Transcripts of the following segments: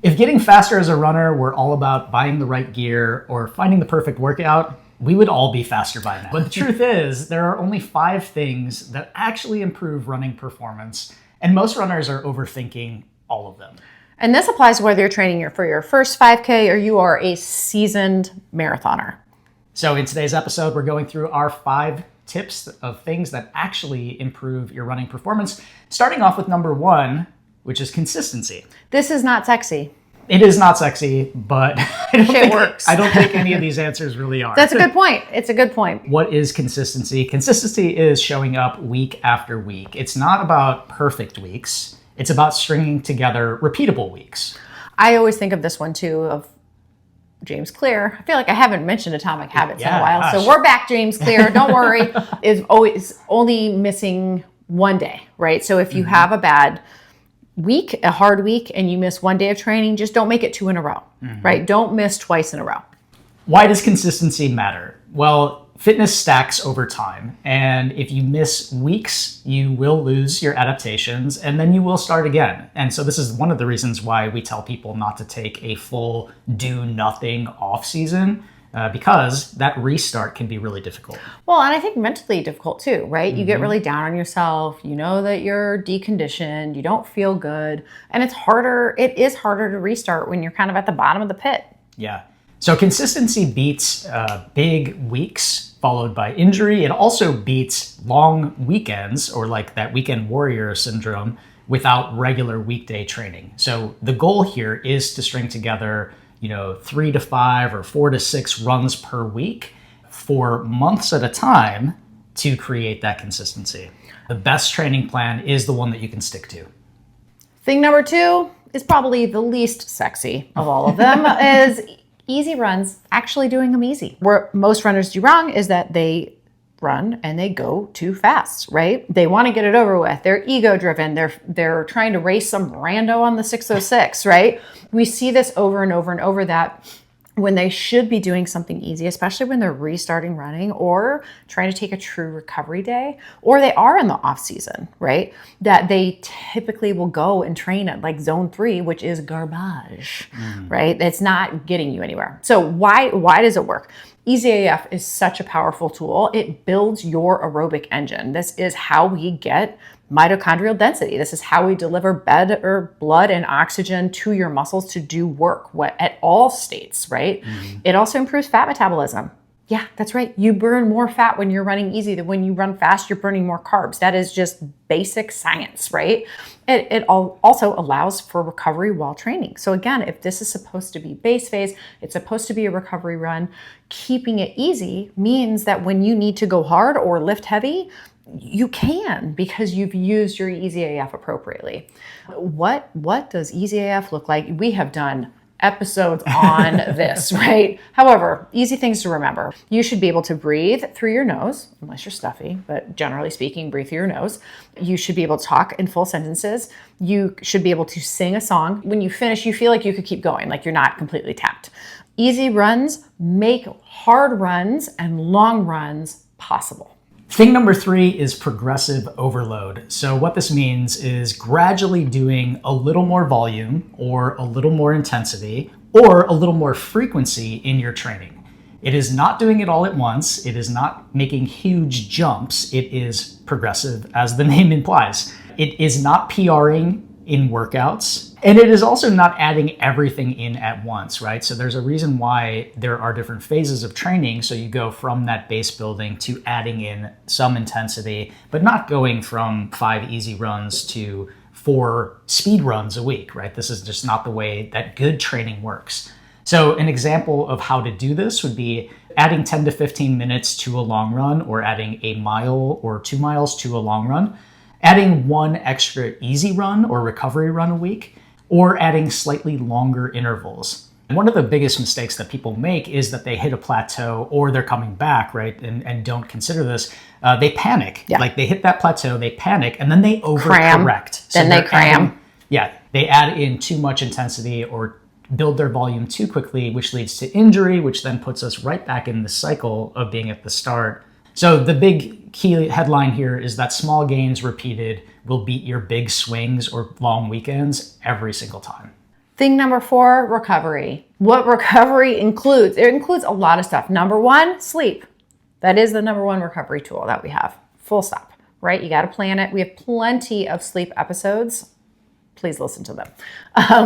If getting faster as a runner were all about buying the right gear or finding the perfect workout, we would all be faster by now. But the truth is, there are only 5 things that actually improve running performance, and most runners are overthinking all of them. And this applies to whether you're training for your first 5K or you are a seasoned marathoner. So in today's episode, we're going through our 5 tips of things that actually improve your running performance, starting off with number 1, which is consistency. This is not sexy. It is not sexy, but It works. I don't think any of these answers really are. That's a good point. It's a good point. What is consistency? Consistency is showing up week after week. It's not about perfect weeks. It's about stringing together repeatable weeks. I always think of this one too, of James Clear. I feel like I haven't mentioned Atomic Habits in a while. Gosh. So we're back, James Clear. Don't worry. Is always only missing one day, right? So if you have a bad week, a hard week, and you miss one day of training, just don't make it 2 in a row, right? Don't miss twice in a row. Why does consistency matter? Well, fitness stacks over time. And if you miss weeks, you will lose your adaptations and then you will start again. And so this is one of the reasons why we tell people not to take a full do nothing off season, because that restart can be really difficult. Well, and I think mentally difficult too, right? You get really down on yourself. You know that you're deconditioned. You don't feel good. And it's harder. It is harder to restart when you're kind of at the bottom of the pit. Yeah. So consistency beats big weeks followed by injury. It also beats long weekends, or like that weekend warrior syndrome, without regular weekday training. So the goal here is to string together 3 to 5 or 4 to 6 runs per week for months at a time to create that consistency. The best training plan is the one that you can stick to. Thing number 2 is probably the least sexy of all of them is easy runs, actually doing them easy. Where most runners do wrong is that they run and they go too fast, right? They want to get it over with. They're ego driven. They're trying to race some rando on the 606, right? We see this over and over and over, that when they should be doing something easy, especially when they're restarting running or trying to take a true recovery day, or they are in the off season, right? That they typically will go and train at like zone 3, which is garbage, right? It's not getting you anywhere. So why does it work? EasyAF is such a powerful tool. It builds your aerobic engine. This is how we get mitochondrial density. This is how we deliver blood and oxygen to your muscles to do work at all states, right? It also improves fat metabolism. Yeah, that's right. You burn more fat when you're running easy than when you run fast. You're burning more carbs. That is just basic science, right? It also allows for recovery while training. So again, if this is supposed to be base phase, it's supposed to be a recovery run, keeping it easy means that when you need to go hard or lift heavy, you can, because you've used your EasyAF appropriately. What does EasyAF look like? We have done episodes on this, right? However, easy things to remember. You should be able to breathe through your nose, unless you're stuffy, but generally speaking, breathe through your nose. You should be able to talk in full sentences. You should be able to sing a song. When you finish, you feel like you could keep going, like you're not completely tapped. Easy runs make hard runs and long runs possible. Thing number 3 is progressive overload. So what this means is gradually doing a little more volume or a little more intensity or a little more frequency in your training. It is not doing it all at once. It is not making huge jumps. It is progressive, as the name implies. It is not PRing in workouts. And it is also not adding everything in at once, right? So there's a reason why there are different phases of training. So you go from that base building to adding in some intensity, but not going from 5 easy runs to 4 speed runs a week, right? This is just not the way that good training works. So an example of how to do this would be adding 10 to 15 minutes to a long run, or adding a mile or 2 miles to a long run, adding 1 extra easy run or recovery run a week, or adding slightly longer intervals. And one of the biggest mistakes that people make is that they hit a plateau or they're coming back, right? And don't consider this. They panic. Yeah. Like they hit that plateau, they panic, and then they overcorrect. Then they cram. They add in too much intensity or build their volume too quickly, which leads to injury, which then puts us right back in the cycle of being at the start. So the big key headline here is that small gains repeated will beat your big swings or long weekends every single time. Thing number 4, recovery. What recovery includes? It includes a lot of stuff. Number 1, sleep. That is the number 1 recovery tool that we have. Full stop, right? You got to plan it. We have plenty of sleep episodes. Please listen to them.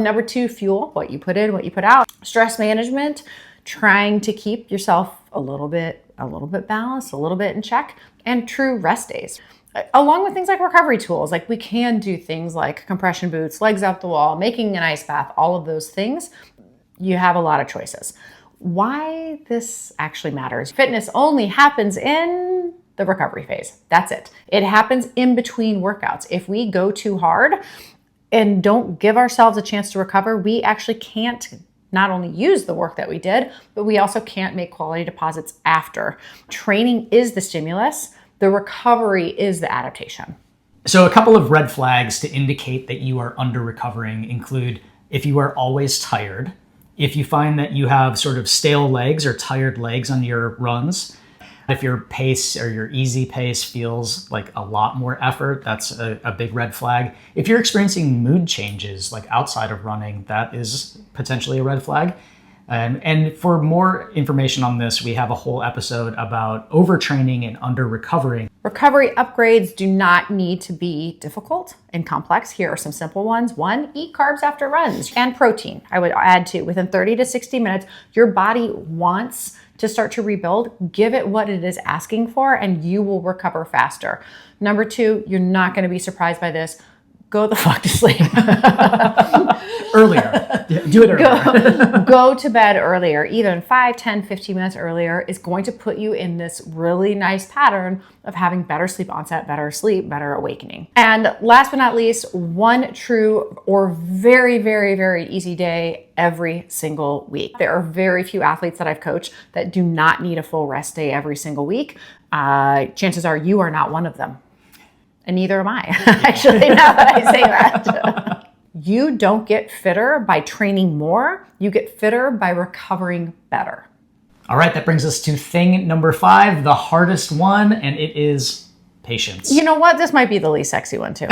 Number 2, fuel. What you put in, what you put out. Stress management, trying to keep yourself a little bit balanced, a little bit in check, and true rest days. Along with things like recovery tools, like we can do things like compression boots, legs up the wall, making an ice bath, all of those things. You have a lot of choices. Why this actually matters. Fitness only happens in the recovery phase. That's it. It happens in between workouts. If we go too hard and don't give ourselves a chance to recover, we actually can't not only use the work that we did, but we also can't make quality deposits after. Training is the stimulus. The recovery is the adaptation. So a couple of red flags to indicate that you are under recovering include if you are always tired, if you find that you have sort of stale legs or tired legs on your runs, if your pace or your easy pace feels like a lot more effort, that's a big red flag. If you're experiencing mood changes like outside of running, that is potentially a red flag. And for more information on this, we have a whole episode about overtraining and under recovering. Recovery upgrades do not need to be difficult and complex. Here are some simple ones. 1, eat carbs after runs and protein. I would add 2, within 30 to 60 minutes, your body wants to start to rebuild. Give it what it is asking for and you will recover faster. Number 2, you're not going to be surprised by this. Go the fuck to sleep. Earlier. Do it earlier. Go to bed earlier. Even 5, 10, 15 minutes earlier is going to put you in this really nice pattern of having better sleep onset, better sleep, better awakening. And last but not least, 1 true or very, very, very easy day every single week. There are very few athletes that I've coached that do not need a full rest day every single week. Chances are you are not one of them. And neither am I, actually, now that I say that. You don't get fitter by training more. You get fitter by recovering better. All right, that brings us to thing number 5, the hardest one, and it is patience. You know what? This might be the least sexy one, too.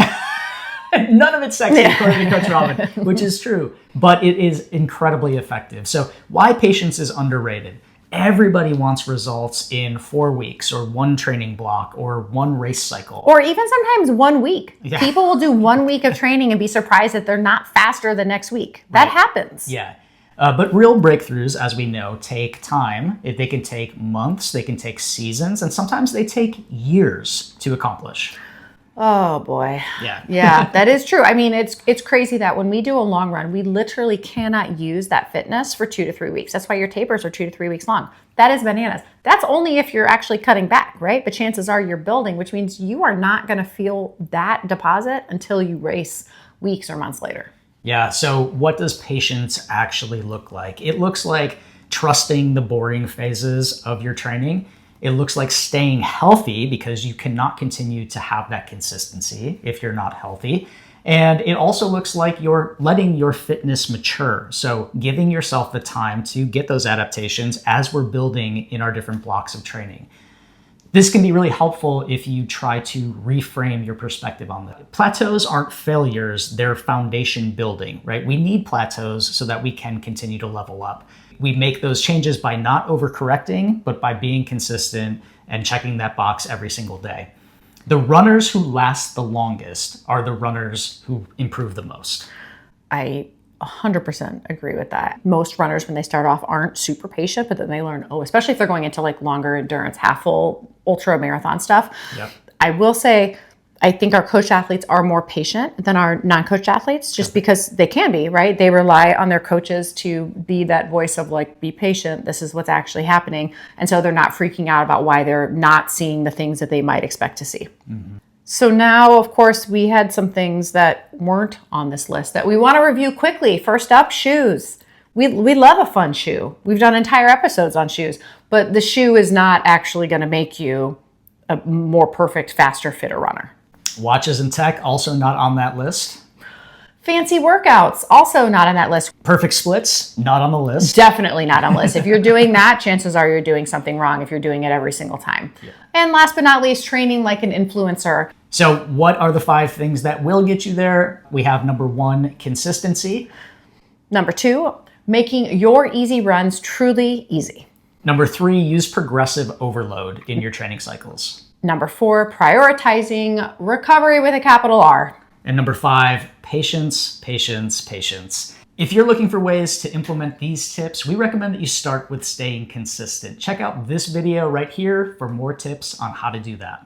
None of it's sexy, according to Coach Robyn, which is true, but it is incredibly effective. So why patience is underrated? Everybody wants results in 4 weeks or 1 training block or 1 race cycle. Or even sometimes 1 week. Yeah. People will do 1 week of training and be surprised that they're not faster the next week. That happens. Yeah. But real breakthroughs, as we know, take time. They can take months, they can take seasons, and sometimes they take years to accomplish. Oh boy. Yeah. Yeah, that is true. I mean, it's crazy that when we do a long run, we literally cannot use that fitness for 2 to 3 weeks. That's why your tapers are 2 to 3 weeks long. That is bananas. That's only if you're actually cutting back, right? But chances are you're building, which means you are not going to feel that deposit until you race weeks or months later. Yeah. So what does patience actually look like? It looks like trusting the boring phases of your training. It looks like staying healthy because you cannot continue to have that consistency if you're not healthy. And it also looks like you're letting your fitness mature. So giving yourself the time to get those adaptations as we're building in our different blocks of training. This can be really helpful if you try to reframe your perspective on that. Plateaus aren't failures, they're foundation building, right? We need plateaus so that we can continue to level up. We make those changes by not overcorrecting, but by being consistent and checking that box every single day. The runners who last the longest are the runners who improve the most. I 100% agree with that. Most runners, when they start off, aren't super patient, but then they learn, especially if they're going into like longer endurance, half full, ultra marathon stuff. Yep. I will say, I think our coach athletes are more patient than our non-coach athletes just because they can be, right? They rely on their coaches to be that voice of like, be patient. This is what's actually happening. And so they're not freaking out about why they're not seeing the things that they might expect to see. Mm-hmm. So now, of course, we had some things that weren't on this list that we want to review quickly. First up, shoes. We love a fun shoe. We've done entire episodes on shoes, but the shoe is not actually going to make you a more perfect, faster, fitter runner. Watches and tech, also not on that list. Fancy workouts, also not on that list. Perfect splits, not on the list. Definitely not on the list. If you're doing that, chances are you're doing something wrong if you're doing it every single time. Yeah. And last but not least, training like an influencer. So what are the 5 things that will get you there? We have number 1, consistency. Number 2, making your easy runs truly easy. Number 3, use progressive overload in your training cycles. Number 4, prioritizing recovery with a capital R. And number 5, patience, patience, patience. If you're looking for ways to implement these tips, we recommend that you start with staying consistent. Check out this video right here for more tips on how to do that.